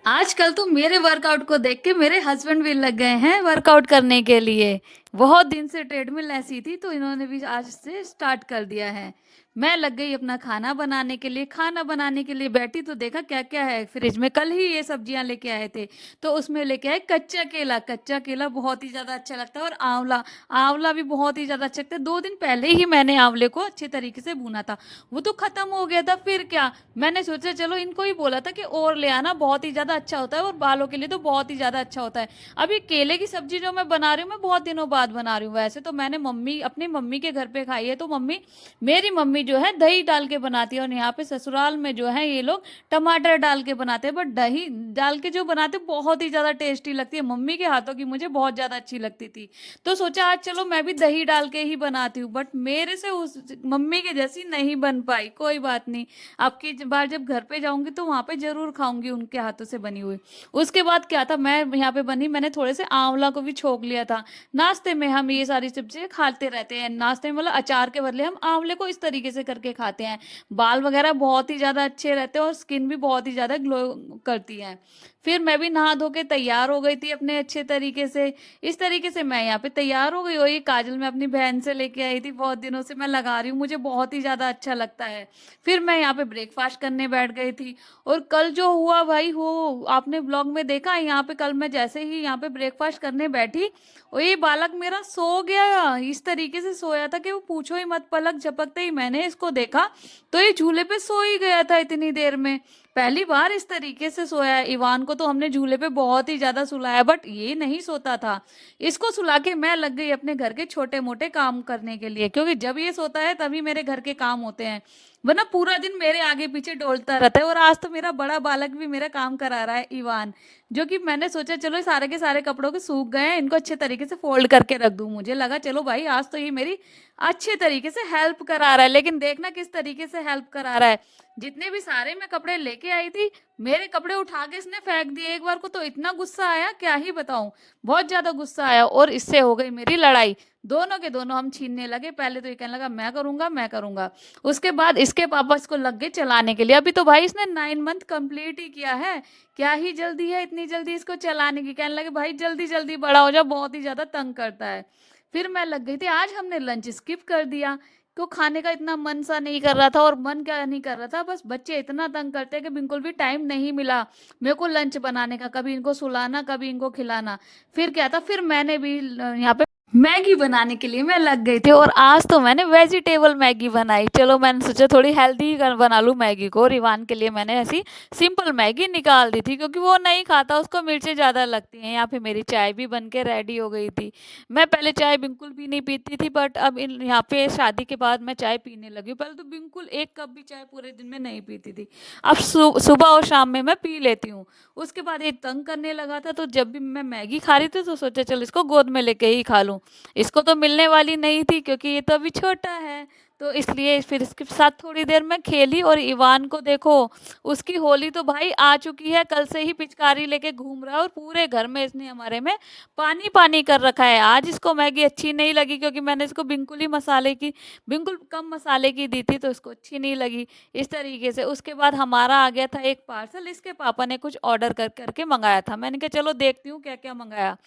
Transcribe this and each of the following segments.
आजकल तो मेरे वर्कआउट को देख के मेरे हस्बैंड भी लग गए हैं वर्कआउट करने के लिए। बहुत दिन से ट्रेडमिल ऐसी थी तो इन्होंने भी आज से स्टार्ट कर दिया है। मैं लग गई अपना खाना बनाने के लिए। खाना बनाने के लिए बैठी तो देखा क्या क्या है फ्रिज में। कल ही ये सब्जियां लेके आए थे तो उसमें लेके आए कच्चा केला। कच्चा केला बहुत ही ज्यादा अच्छा लगता है और आंवला। आंवला भी बहुत ही ज्यादा अच्छा लगता है। 2 दिन पहले ही मैंने आंवले को अच्छे तरीके से भुना था। वो तो खत्म हो गया था। फिर क्या, मैंने सोचा चलो इनको ही बोला था कि और ले आना, बहुत ही ज़्यादा अच्छा होता है और बालों के लिए तो बहुत ही ज़्यादा अच्छा होता है। अभी केले की सब्जी जो मैं बना रही हूँ मैं बहुत दिनों बाद बना रही हूँ। वैसे तो मैंने अपनी मम्मी के घर पे खाई है तो मेरी मम्मी जो है दही डाल के बनाती है और यहाँ पे ससुराल में जो है ये लोग टमाटर डाल के बनाते हैं। बट दही डाल के जो बनाते हैं बहुत ही ज़्यादा टेस्टी लगती है। मम्मी के हाथों की मुझे बहुत ज़्यादा अच्छी लगती थी तो सोचा आज चलो मैं भी दही डाल के ही बनाती हूँ। बट मेरे से उस मम्मी के जैसी नहीं बन पाई। कोई बात नहीं, आपकी बार जब घर पे जाऊंगी तो वहां पे जरूर खाऊंगी उनके हाथों से बनी हुई। उसके बाद क्या था, मैं यहाँ पे बनी मैंने थोड़े से आंवला को भी छोक लिया था। नाश्ते में हम ये सारी सब्जियां खाते रहते हैं। नाश्ते में मतलब अचार के बदले हम आंवले को इस तरीके से करके खाते हैं। बाल वगैरह बहुत ही ज्यादा अच्छे रहते हैं और स्किन भी बहुत ही ज्यादा ग्लो करती है। फिर मैं भी नहा धो के तैयार हो गई थी अपने अच्छे तरीके से। इस तरीके से मैं यहाँ पे तैयार हो गई। और ये काजल मैं अपनी बहन से लेके आई थी, बहुत दिनों से मैं लगा रही हूँ, मुझे बहुत ही ज्यादा अच्छा लगता है। फिर मैं यहाँ पे ब्रेकफास्ट करने बैठ गई थी। और कल जो हुआ भाई हो, आपने ब्लॉग में देखा है। यहाँ पे कल मैं जैसे ही यहाँ पे ब्रेकफास्ट करने बैठी और ये बालक मेरा सो गया। इस तरीके से सोया था कि वो पूछो ही मत। पलक झपकते ही मैंने इसको देखा तो ये झूले पे सो ही गया था इतनी देर में। पहली बार इस तरीके से सोया है। इवान को तो हमने झूले पे बहुत ही ज्यादा सुलाया बट ये नहीं सोता था। इसको सुला के मैं लग गई अपने घर के छोटे मोटे काम करने के लिए, क्योंकि जब ये सोता है तभी मेरे घर के काम होते हैं, वरना पूरा दिन मेरे आगे पीछे डोलता रहता है। और आज तो मेरा बड़ा बालक भी मेरा काम करा रहा है, इवान, जो कि मैंने सोचा चलो सारे के सारे कपड़ों के सूख गए हैं, इनको अच्छे तरीके से फोल्ड करके रख दूं। मुझे लगा चलो भाई आज तो ये मेरी अच्छे तरीके से हेल्प करा रहा है। लेकिन देखना किस तरीके से हेल्प करा रहा है। जितने भी सारे मैं कपड़े लेके आई थी मेरे कपड़े उठा के इसने फेंक दिए एक बार को। तो इतना गुस्सा आया क्या ही बताऊं, बहुत ज्यादा गुस्सा आया और इससे हो गई मेरी लड़ाई। दोनों के दोनों हम छीनने लगे। पहले तो ये कहने लगा मैं करूंगा मैं करूंगा। उसके बाद इसके पापा इसको लग गए चलाने के लिए। अभी तो भाई इसने 9 मंथ कंप्लीट ही किया है, क्या ही जल्दी है इतनी जल्दी इसको चलाने की। कहने लगे भाई जल्दी जल्दी बड़ा हो जाओ, बहुत ही ज्यादा तंग करता है। फिर मैं लग गई थी। आज हमने लंच स्किप कर दिया क्यों, खाने का इतना मन सा नहीं कर रहा था। और मन क्या नहीं कर रहा था, बस बच्चे इतना तंग करते हैं कि बिल्कुल भी टाइम नहीं मिला मेरे को लंच बनाने का, कभी इनको सुलाना कभी इनको खिलाना। फिर क्या था, फिर मैंने भी यहाँ पे मैगी बनाने के लिए मैं लग गई थी। और आज तो मैंने वेजिटेबल मैगी बनाई। चलो मैंने सोचा थोड़ी हेल्दी बना लूँ मैगी को। रिवान के लिए मैंने ऐसी सिंपल मैगी निकाल दी थी क्योंकि वो नहीं खाता, उसको मिर्चें ज़्यादा लगती हैं। यहाँ पे मेरी चाय भी बन के रेडी हो गई थी। मैं पहले चाय बिल्कुल भी नहीं पीती थी बट अब यहाँ पे शादी के बाद मैं चाय पीने लगी हूँ। पहले तो बिल्कुल 1 कप भी चाय पूरे दिन में नहीं पीती थी। अब सुबह और शाम में मैं पी लेती हूँ। उसके बाद ये तंग करने लगा था तो जब भी मैं मैगी खा रही थी तो सोचा चल इसको गोद में लेके ही खा लूँ। इसको तो मिलने वाली नहीं थी क्योंकि ये तो अभी छोटा है। तो इसलिए फिर इसके साथ थोड़ी देर मैं खेली। और इवान को देखो, उसकी होली तो भाई आ चुकी है। कल से ही पिचकारी लेके घूम रहा है और पूरे घर में इसने हमारे में पानी पानी कर रखा है। आज इसको मैगी अच्छी नहीं लगी क्योंकि मैंने इसको बिल्कुल कम मसाले की दी थी तो इसको अच्छी नहीं लगी। इस तरीके से उसके बाद हमारा आ गया था एक पार्सल। इसके पापा ने कुछ ऑर्डर कर करके मंगाया था। मैंने कहा चलो देखती हूँ क्या क्या मंगाया।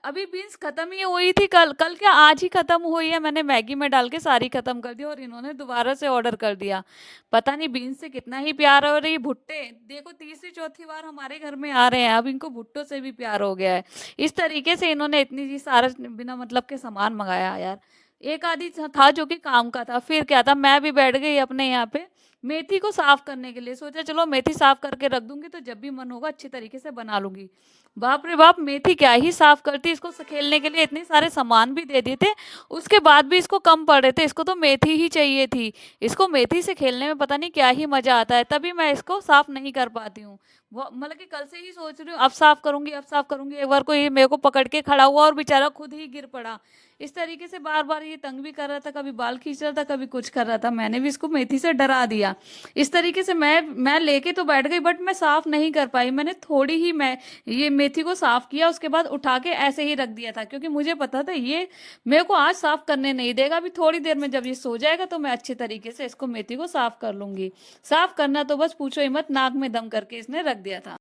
अभी बीन्स खत्म ही हुई थी। कल कल क्या आज ही खत्म हुई है। मैंने मैगी में डाल के सारी खत्म कर दी और इन्होंने दोबारा से ऑर्डर कर दिया। पता नहीं बीन्स से कितना ही प्यार है। और ये भुट्टे देखो तीसरी चौथी बार हमारे घर में आ रहे हैं, अब इनको भुट्टो से भी प्यार हो गया है। इस तरीके से इन्होंने इतनी जी सारा बिना मतलब के सामान मंगाया यार। एक आदि था जो कि काम का था। फिर क्या था, मैं भी बैठ गई अपने यहाँ पे मेथी को साफ करने के लिए। सोचा चलो मेथी साफ करके रख दूंगी तो जब भी मन होगा अच्छी तरीके से बना लूंगी। बाप रे बाप, मेथी क्या ही साफ करती। इसको खेलने के लिए इतने सारे सामान भी दे दिए थे, उसके बाद भी इसको कम पड़ रहे थे। इसको तो मेथी ही चाहिए थी। इसको मेथी से खेलने में पता नहीं क्या ही मजा आता है, तभी मैं इसको साफ नहीं कर पाती हूँ। वो मतलब कि कल से ही सोच रही हूँ अब साफ करूंगी अब साफ करूंगी। एक बार को ये मेरे को पकड़ के खड़ा हुआ और बेचारा खुद ही गिर पड़ा। इस तरीके से बार बार ये तंग भी कर रहा था, कभी बाल खींच रहा था कभी कुछ कर रहा था। मैंने भी इसको मेथी से डरा दिया। इस तरीके से मैं लेके तो बैठ गई बट मैं साफ नहीं कर पाई। मैंने थोड़ी ही मैं ये मेथी को साफ किया, उसके बाद उठा के ऐसे ही रख दिया था क्योंकि मुझे पता था ये मेरे को आज साफ करने नहीं देगा। अभी थोड़ी देर में जब ये सो जाएगा तो मैं अच्छे तरीके से इसको मेथी को साफ कर लूंगी। साफ करना तो बस पूछो ही मत, नाक में दम करके इसने रख दिया था।